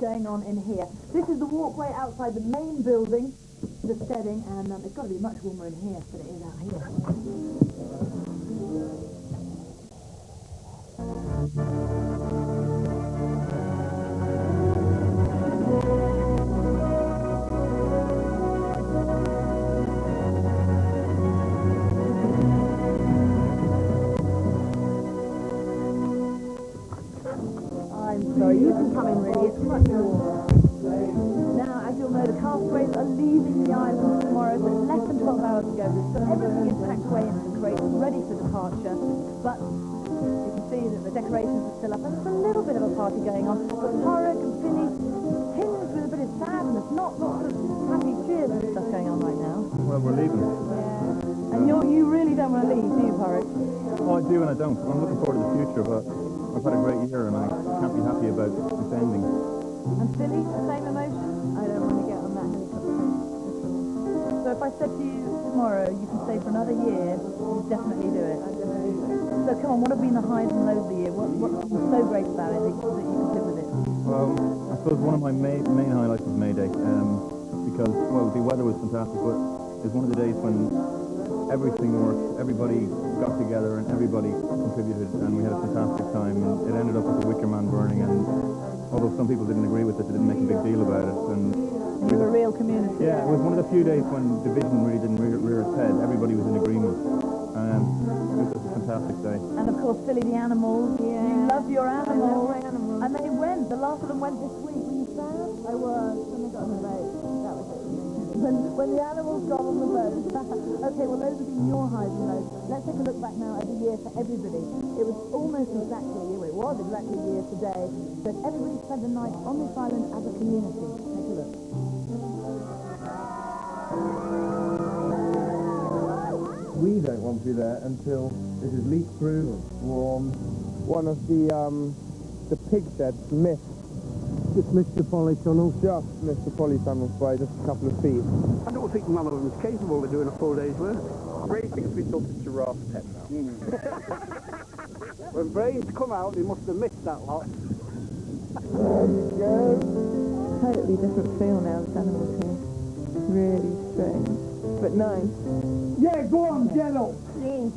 going on in here. This is the walkway outside the main building, the steading, and it's got to be much warmer in here than it is out here. Sorry, you can come in really, it's much warmer. Now, as you'll know, the Castaways are leaving the island tomorrow, so it's less than 12 hours to go. So everything is packed away into the crates, ready for departure. But you can see that the decorations are still up, and there's a little bit of a party going on. But Porrick and Philly tinged with a bit of sadness, not lots of happy cheers and stuff going on right now. Well, we're leaving. Yeah. And you really don't want to leave, do you, Porrick? Oh, I do and I don't. I'm looking forward to the future, but I've had a great year and I can't be happy about this ending. And Philly, the same emotion? I don't want to get on that helicopter. So if I said to you tomorrow, you can stay for another year, you'd definitely do it. I'd definitely do it. So come on, what have been the highs and lows of the year? What's so great about it that you can live with it? Well, I suppose one of my main highlights was May Day, because, well, the weather was fantastic, but it was one of the days when everything worked, everybody got together and everybody contributed and we had a fantastic time, and it ended up with the Wicker Man burning, and although some people didn't agree with it, they didn't make a big deal about it. And it was a real community. Yeah, it was one of the few days when division really didn't rear its head. Everybody was in agreement. It was just a fantastic day. And of course, Philly, the animals. Yeah. You love your animals. I love my animals. And they went. The last of them went this week. Were you sad? I was. When they got on the boat. That was it. When the animals got on the boat. Okay, well, those have been your highs and lows. Let's take a look back now at the year for everybody. It was almost exactly a year. Well, it was exactly a year today. But everybody spent the night on this island as a community. Take a look. We don't want to be there until it is leak-proof, warm. One of the pig sheds missed. Just missed the polytunnel. Just missed the polytunnel by just a couple of feet. I don't think none of them is capable of doing a full day's work. Ray thinks we built a giraffe pen now. When brains come out, they must have missed that lot. Totally different feel now with animals here. Really strange, but nice. Yeah, go on, get up. Ray,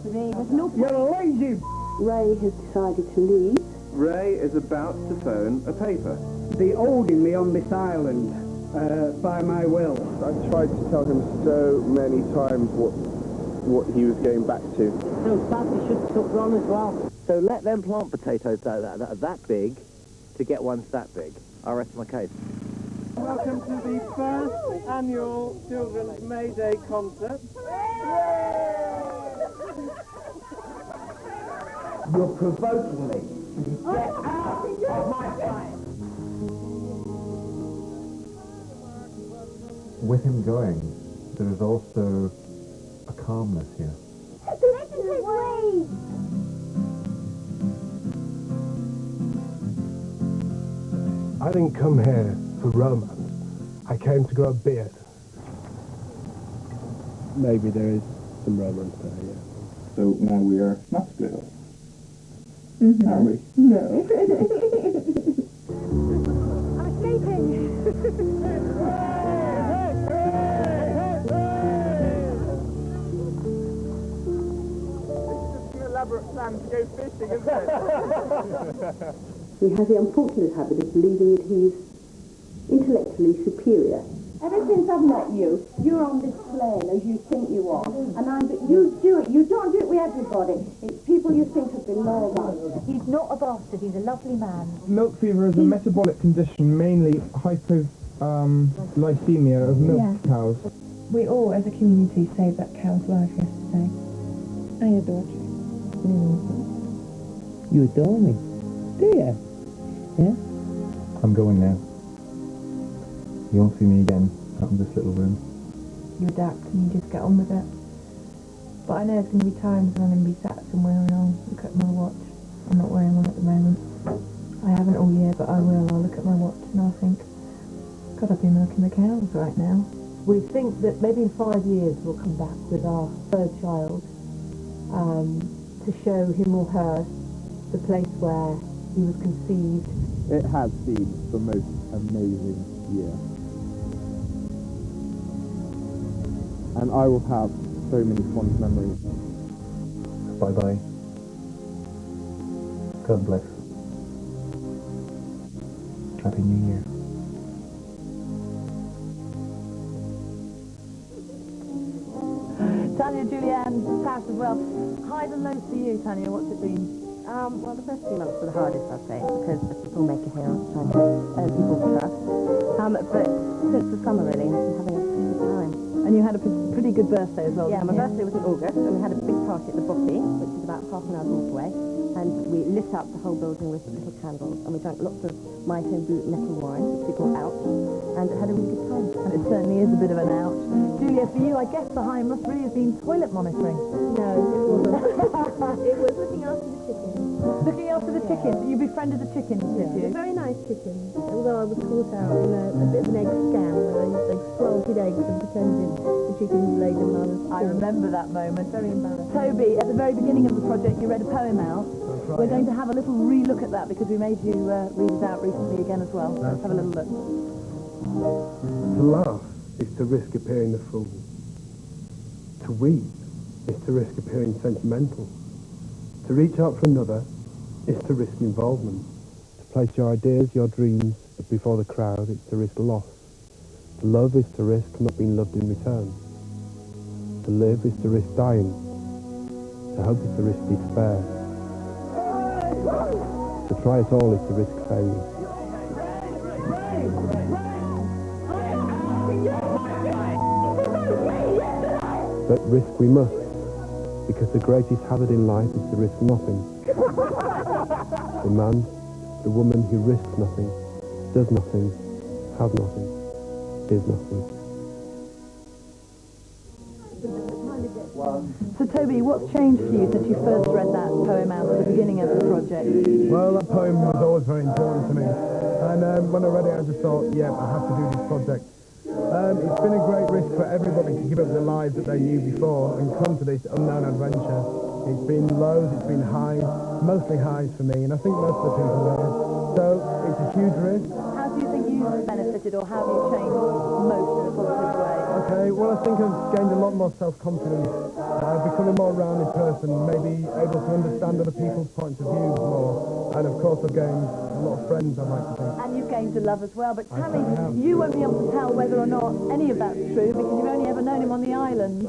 there's no point. You're lazy. Ray has decided to leave. Ray is about to phone a paper. They holding me on this island by my will. I tried to tell him so many times what he was going back to. So sad he should have took Ron as well. So let them plant potatoes that are that big to get ones that big. I rest my case. Welcome to the first annual Children's May Day concert. You're provoking me. Get out of my sight. With him going, there is also a calmness here. I didn't come here for romance. I came to grow a beard. Maybe there is some romance there, yeah. So now we are not split up. Are we? No. I'm escaping. Elaborate plan to go fishing, isn't it? He has the unfortunate habit of believing that he is intellectually superior. Ever since I've met you, you're on this plane as you think you are, and you do it. You don't do it with everybody. It's people you think are below us. He's not a bastard, he's a lovely man. Milk fever is a metabolic condition, mainly hypoglycemia of milk cows. We all, as a community, saved that cow's life yesterday. I adore you. You adore me, do you? Yeah? I'm going now. You won't see me again out in this little room. You adapt and you just get on with it. But I know there's going to be times when I'm going to be sat somewhere and I'll look at my watch. I'm not wearing one at the moment. I haven't all year, but I will. I'll look at my watch and I'll think, God, I've been milking the cows right now. We think that maybe in 5 years we'll come back with our third child to show him or her the place where he was conceived. It has been the most amazing year. And I will have so many fond memories. Bye-bye. God bless. Happy New Year. Tanya, Julianne, Tash as well. Highs and lows for you, Tanya. What's it been? Well, the first 2 months were the hardest, I'd say, because as a filmmaker here, I'm trying to earn people's trust. But since the summer, really, I've been having a good time. And you had a pretty good birthday as well. Yeah, my didn't you? birthday was in August, and we had a big party at the Bossy, which is about half an hour's walk away, and we lit up the whole building with little candles, and we drank lots of my home brewed nettle wine, which we call Ouch, and had a really good time. And it certainly is a bit of an ouch. Julia, for you, I guess the high must really have been toilet monitoring. No, it wasn't. It was looking after the chickens. Looking after the chickens. You befriended the chickens, did you? Very nice chickens. Although I was caught out in a bit of an egg scam where they squelched eggs and pretended the chickens laid them when I was I remember that moment. very embarrassing. Toby, at the very beginning of the project, you read a poem out. We're going to have a little re-look at that because we made you read it out recently again as well. Let's have a little look. To laugh is to risk appearing the fool. To weep is to risk appearing sentimental. To reach out for another is to risk involvement. To place your ideas, your dreams before the crowd is to risk loss. To love is to risk not being loved in return. To live is to risk dying. To hope is to risk despair. To try it all is to risk failure. But risk we must, because the greatest hazard in life is to risk nothing. The man, the woman who risks nothing, does nothing, has nothing, is nothing. So Toby, what's changed for you since you first read that poem out at the beginning of the project? Well, that poem was always very important to me. And when I read it, I just thought, yeah, I have to do this project. It's been a great risk for everybody to give up the lives that they knew before and come to this unknown adventure. It's been lows, it's been highs, mostly highs for me, and I think most of the people there. So it's a huge risk. How do you think you've benefited, or how have you changed most in a positive way? Okay, well, I think I've gained a lot more self-confidence. I've become a more rounded person, maybe able to understand other people's points of view more. And of course, I've gained a lot of friends, I'd like to think. And you've gained to love as well. But Tammy, you won't be able to tell whether or not any of that's true because you've only ever known him on the island.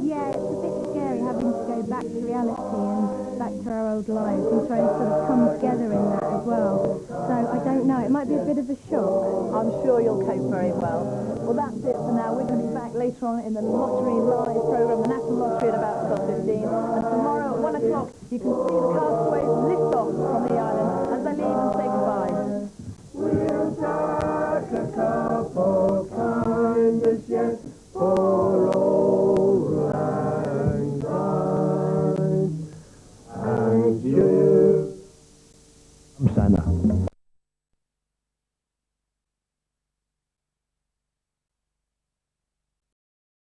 Yeah, it's a bit scary having to go back to reality and back to our old lives and trying to sort of come together in that as well. So I don't know, it might be a bit of a shock. I'm sure you'll cope very well. Well, that's it for now. We're going to be back later on in the Lottery Live programme, the National Lottery at about 12:15. And tomorrow at 1 o'clock, you can see the Castaways lift